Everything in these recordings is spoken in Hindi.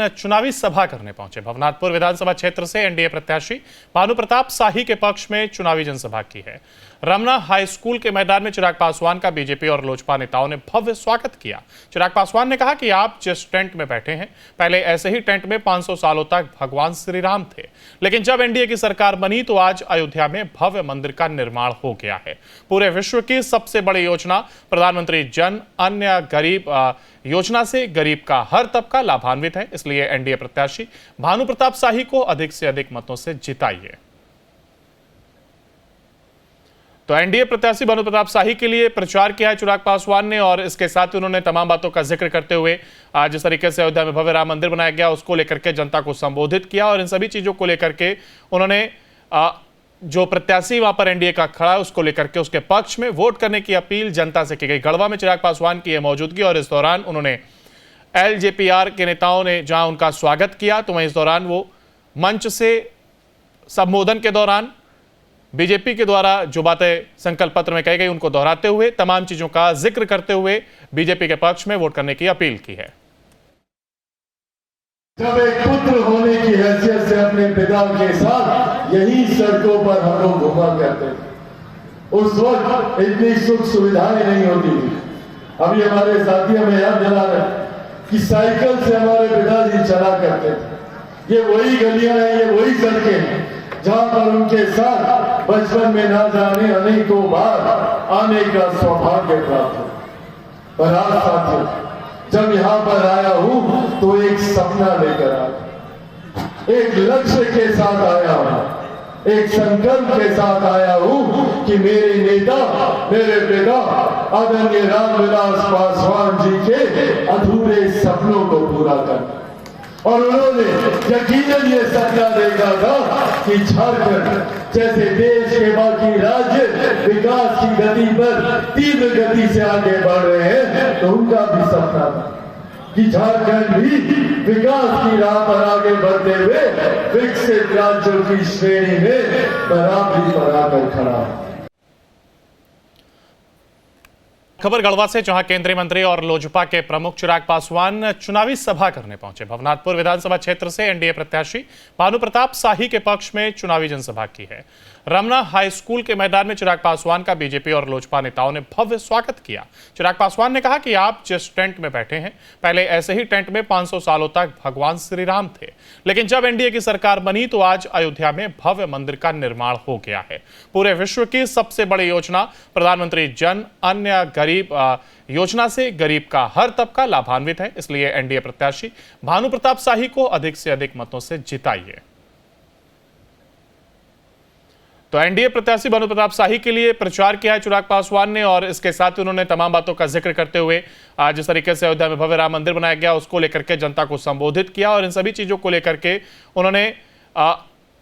पासवान चुनावी सभा करने पहुंचे। भवनाथपुर विधानसभा क्षेत्र से एनडीए प्रत्याशी भानु प्रताप शाही के पक्ष में चुनावी जनसभा की है। रमना हाई स्कूल के मैदान में चिराग पासवान का बीजेपी और लोजपा नेताओं ने भव्य स्वागत किया। चिराग पासवान ने कहा कि आप जिस टेंट में बैठे हैं, पहले ऐसे ही टेंट में 500 सालों तक भगवान श्री राम थे, लेकिन जब एनडीए की सरकार बनी तो आज अयोध्या में भव्य मंदिर का निर्माण हो गया है। पूरे विश्व की सबसे बड़ी योजना प्रधानमंत्री जन अन्य गरीब योजना से गरीब का हर तबका लाभान्वित है, इसलिए एनडीए प्रत्याशी भानु प्रताप शाही को अधिक से अधिक मतों से जिताइए। तो एनडीए प्रत्याशी भानु प्रताप शाही के लिए प्रचार किया है चिराग पासवान ने, और इसके साथ ही उन्होंने तमाम बातों का जिक्र करते हुए जिस तरीके से अयोध्या में भव्य राम मंदिर बनाया गया उसको लेकर के जनता को संबोधित किया, और इन सभी चीजों को लेकर के उन्होंने जो प्रत्याशी वहां पर एनडीए का खड़ा है उसको लेकर के उसके पक्ष में वोट करने की अपील जनता से की गई। गढ़वा में चिराग पासवान की यह मौजूदगी, और इस दौरान उन्होंने एलजेपीआर के नेताओं ने जहां उनका स्वागत किया तो वहीं इस दौरान वो मंच से संबोधन के दौरान बीजेपी के द्वारा जो बातें संकल्प पत्र में कही गई उनको दोहराते हुए तमाम चीजों का जिक्र करते हुए बीजेपी के पक्ष में वोट करने की अपील की है। जब एक पुत्र होने की हैसियत से अपने पिता के साथ यही सड़कों पर हम लोग घुमा करते थे, उस वक्त इतनी सुख सुविधाएं नहीं होती थी। अभी हमारे साथी हमें याद दिला रहे कि साइकिल से हमारे पिताजी चला करते थे। ये वही गलियां हैं, ये वही सड़कें हैं जहां पर उनके साथ बचपन में ना जाने अनेकों बार आने का सौभाग्य प्राप्त हो। पर आज साथियों, जब यहाँ पर आया हूं तो एक सपना लेकर आया, एक लक्ष्य के साथ आया हूं, एक संकल्प के साथ आया हूं कि मेरे नेता, मेरे पिता आदरणीय रामविलास पासवान जी के अधूरे सपनों को पूरा करना। और उन्होंने यकीनन ये सपना देखा था कि झारखंड जैसे देश के बाकी राज्य विकास की गति पर तीव्र गति से आगे बढ़ रहे हैं, तो उनका भी सपना था कि झारखंड भी विकास की राह पर आगे बढ़ते हुए विकसित राज्यों की श्रेणी में बराबरी पर आकर खड़ा है। खबर गढ़वा से, जहां केंद्रीय मंत्री और लोजपा के प्रमुख चिराग पासवान चुनावी सभा करने पहुंचे। भवनाथपुर विधानसभा क्षेत्र से एनडीए प्रत्याशी भानु प्रताप शाही के पक्ष में चुनावी जनसभा की है। रमना हाई स्कूल के मैदान में चिराग पासवान का बीजेपी और लोजपा नेताओं ने भव्य स्वागत किया। चिराग पासवान ने कहा कि आप जिस टेंट में बैठे हैं, पहले ऐसे ही टेंट में 500 सालों तक भगवान श्री राम थे, लेकिन जब एनडीए की सरकार बनी तो आज अयोध्या में भव्य मंदिर का निर्माण हो गया है। पूरे विश्व की सबसे बड़ी योजना प्रधानमंत्री जन अन्य गरीब योजना से गरीब का हर तबका लाभान्वित है, इसलिए एनडीए प्रत्याशी भानु प्रताप शाही को अधिक से अधिक मतों से जिताइए। तो एनडीए प्रत्याशी भानु प्रताप शाही के लिए प्रचार किया है चिराग पासवान ने, और इसके साथ ही उन्होंने तमाम बातों का जिक्र करते हुए जिस तरीके से अयोध्या में भव्य राम मंदिर बनाया गया उसको लेकर के जनता को संबोधित किया, और इन सभी चीजों को लेकर के उन्होंने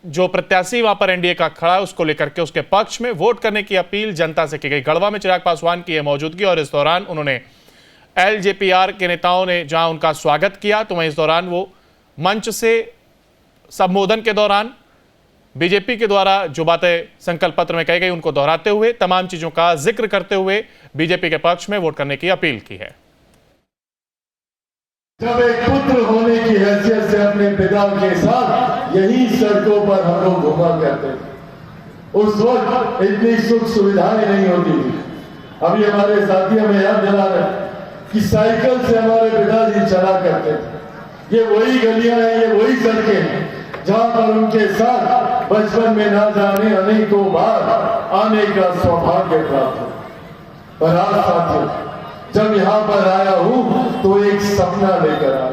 जो प्रत्याशी वहां पर एनडीए का खड़ा है उसको लेकर के उसके पक्ष में वोट करने की अपील जनता से की गई। गढ़वा में चिराग पासवान की यह मौजूदगी, और इस दौरान उन्होंने एलजेपीआर के नेताओं ने जहां उनका स्वागत किया तो वहीं इस दौरान वो मंच से संबोधन के दौरान बीजेपी के द्वारा जो बातें संकल्प पत्र में कही गई उनको दोहराते हुए तमाम चीजों का जिक्र करते हुए बीजेपी के पक्ष में वोट करने की अपील की है। जब एक पुत्र होने की हैसियत से अपने पिता के साथ यही सड़कों पर हम लोग घुमा करते थे, उस वक्त इतनी सुख सुविधाएं नहीं होती थी। अभी हमारे साथी हमें याद दिला रहे कि साइकिल से हमारे पिताजी चला करते थे। ये वही गलियां हैं, ये वही सड़कें हैं जहां पर उनके साथ बचपन में ना जाने अनेकों बार आने का सौभाग्य प्राप्त हो। पर आज साथियों, जब यहाँ पर आया हूं तो एक सपना लेकर आया,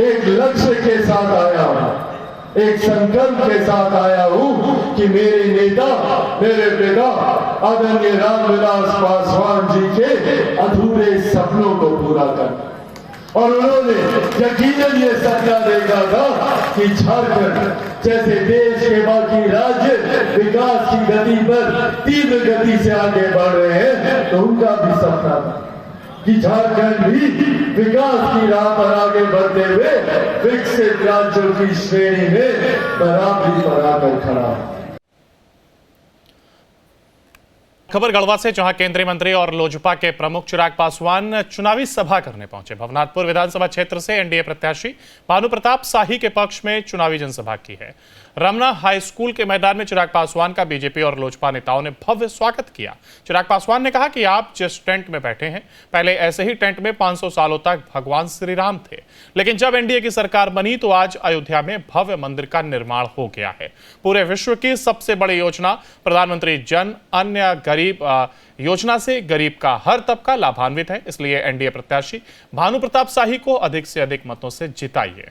एक लक्ष्य के साथ आया हूं, एक संकल्प के साथ आया हूं कि मेरे नेता, मेरे पिता आदरणीय रामविलास पासवान जी के अधूरे सपनों को पूरा करना। और उन्होंने यकीनन ये सपना देखा था कि झारखंड जैसे देश के बाकी राज्य विकास की गति पर तीव्र गति से आगे बढ़ रहे हैं, तो उनका भी सपना था कि झारखंड भी विकास की राह पर आगे बढ़ते हुए विकसित राज्यों की श्रेणी में बराबरी पर आकर खड़ा है। खबर गढ़वा से, जहां केंद्रीय मंत्री और लोजपा के प्रमुख चिराग पासवान चुनावी सभा करने पहुंचे। भवनाथपुर विधानसभा क्षेत्र से एनडीए प्रत्याशी भानु प्रताप शाही के पक्ष में चुनावी जनसभा की है। रमना हाई स्कूल के मैदान में चिराग पासवान का बीजेपी और लोजपा नेताओं ने भव्य स्वागत किया। चिराग पासवान ने कहा कि आप जिस टेंट में बैठे हैं, पहले ऐसे ही टेंट में 500 सालों तक भगवान श्री राम थे, लेकिन जब एनडीए की सरकार बनी तो आज अयोध्या में भव्य मंदिर का निर्माण हो गया है। पूरे विश्व की सबसे बड़ी योजना प्रधानमंत्री जन अन्य गरीब योजना से गरीब का हर तबका लाभान्वित है, इसलिए एनडीए प्रत्याशी भानु प्रताप शाही को अधिक से अधिक मतों से जिताइए।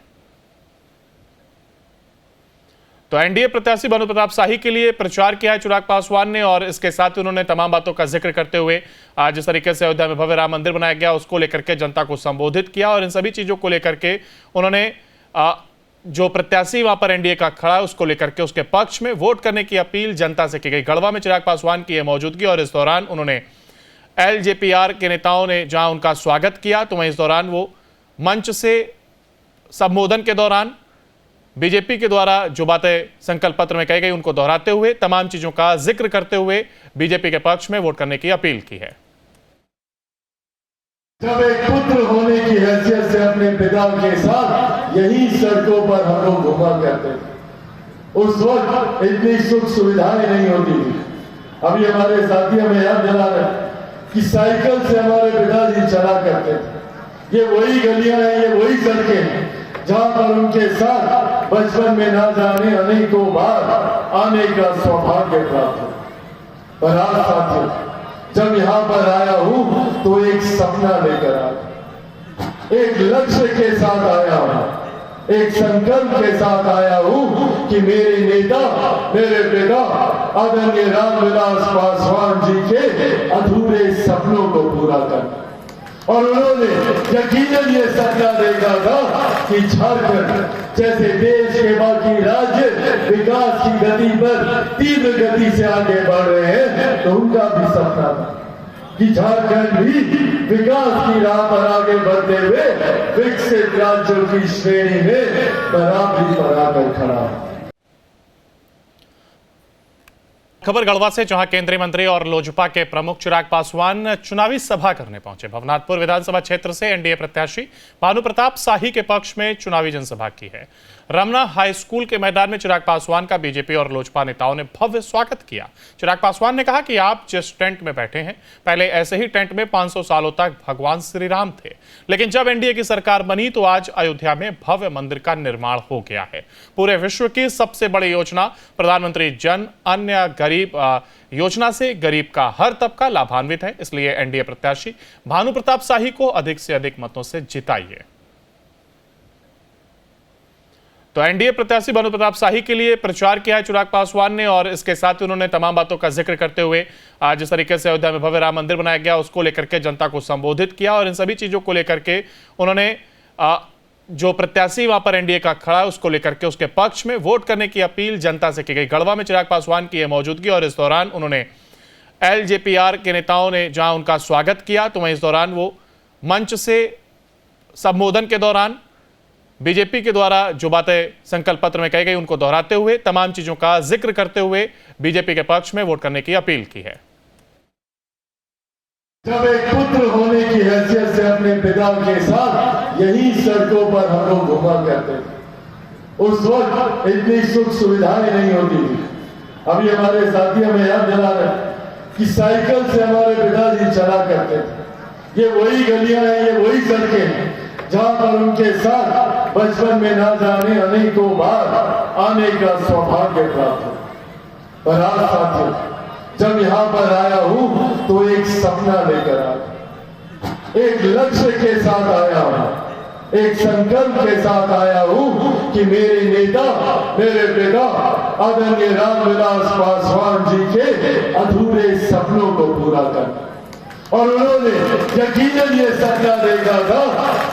तो एनडीए प्रत्याशी भानु प्रताप शाही के लिए प्रचार किया है चिराग पासवान ने, और इसके साथ ही उन्होंने तमाम बातों का जिक्र करते हुए जिस तरीके से अयोध्या में भव्य राम मंदिर बनाया गया उसको लेकर के जनता को संबोधित किया, और इन सभी चीजों को लेकर के उन्होंने जो प्रत्याशी वहां पर एनडीए का खड़ा है उसको लेकर के उसके पक्ष में वोट करने की अपील जनता से की गई। गढ़वा में चिराग पासवान की मौजूदगी, और इस दौरान उन्होंने एलजेपीआर के नेताओं ने जहां उनका स्वागत किया, तो वहीं इस दौरान वो मंच से संबोधन के दौरान बीजेपी के द्वारा जो बातें संकल्प पत्र में कही गई उनको दोहराते हुए तमाम चीजों का जिक्र करते हुए बीजेपी के पक्ष में वोट करने की अपील की है। जब एक पुत्र होने की हैसियत से अपने पिता के साथ यही सड़कों पर हम लोग घुमा करते थे। उस वक्त इतनी सुख सुविधाएं नहीं होती थी। अभी हमारे साथी हमें याद दिला रहे कि साइकिल से हमारे पिताजी चला करते थे। ये वही गलियां हैं, ये वही सड़कें हैं जहां पर उनके साथ बचपन में ना जाने अनेकों बार आने का सौभाग्य प्राप्त हो। पर आज साथियों, जब यहां पर आया हूं तो एक सपना लेकर आया, एक लक्ष्य के साथ आया हूं, एक संकल्प के साथ आया हूं कि मेरे नेता, मेरे पिता आदरणीय रामविलास पासवान जी के अधूरे सपनों को पूरा करना। और उन्होंने यकीनन ये सपना देखा था कि झारखंड जैसे देश के बाकी राज्य विकास की गति पर तीव्र गति से आगे बढ़ रहे हैं, तो उनका भी सपना था कि झारखंड भी विकास की राह पर आगे बढ़ते हुए विकसित राज्यों की श्रेणी में बराबरी पर आकर खड़ा है। खबर गढ़वा से, जहां केंद्रीय मंत्री और लोजपा के प्रमुख चिराग पासवान चुनावी सभा करने पहुंचे। भवनाथपुर विधानसभा क्षेत्र से एनडीए प्रत्याशी भानु प्रताप शाही के पक्ष में चुनावी जनसभा की है। रमना हाई स्कूल के मैदान में चिराग पासवान का बीजेपी और लोजपा नेताओं ने भव्य स्वागत किया। चिराग पासवान ने कहा कि आप जिस टेंट में बैठे हैं, पहले ऐसे ही टेंट में 500 सालों तक भगवान श्री राम थे, लेकिन जब एनडीए की सरकार बनी तो आज अयोध्या में भव्य मंदिर का निर्माण हो गया है। पूरे विश्व की सबसे बड़ी योजना प्रधानमंत्री जन अन्य गरीब योजना से गरीब का हर तबका लाभान्वित है, इसलिए एनडीए प्रत्याशी भानु प्रताप शाही को अधिक से अधिक मतों से जिताइए। तो एनडीए प्रत्याशी भानु प्रताप शाही के लिए प्रचार किया है चिराग पासवान ने, और इसके साथ ही उन्होंने तमाम बातों का जिक्र करते हुए जिस तरीके से अयोध्या में भव्य राम मंदिर बनाया गया उसको लेकर के जनता को संबोधित किया, और इन सभी चीजों को लेकर के उन्होंने जो प्रत्याशी वहां पर एनडीए का खड़ा है उसको लेकर के उसके पक्ष में वोट करने की अपील जनता से की गई। गढ़वा में चिराग पासवान की मौजूदगी, और इस दौरान उन्होंने एलजेपीआर के नेताओं ने जहां उनका स्वागत किया, तो वहीं इस दौरान वो मंच से संबोधन के दौरान बीजेपी के द्वारा जो बातें संकल्प पत्र में कही गई उनको दोहराते हुए तमाम चीजों का जिक्र करते हुए बीजेपी के पक्ष में वोट करने की अपील की है। जब एक पुत्र होने की हैसियत से अपने पिता के साथ यही सड़कों पर हम लोग घुमा करते थे। उस वक्त इतनी सुख सुविधाएं नहीं होती थी। अभी हमारे साथी हमें याद दिला रहे कि साइकिल से हमारे पिताजी चला करते थे। ये वही गलियां हैं, ये वही सड़कें हैं जहां पर उनके साथ बचपन में ना जाने अनेकों बार आने का सौभाग्य प्राप्त हो। पर आज साथियों, जब यहां पर आया हूं तो एक सपना लेकर आया, एक लक्ष्य के साथ आया हूं, एक संकल्प के साथ आया हूं कि मेरे नेता, मेरे पिता आदरणीय रामविलास पासवान जी के अधूरे सपनों को पूरा करना। और उन्होंने यकीनन ये सपना देखा था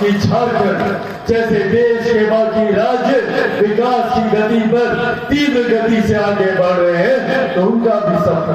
कि झारखंड जैसे देश के बाकी राज्य विकास की गति पर तीव्र गति से आगे बढ़ रहे हैं, तो उनका भी सपना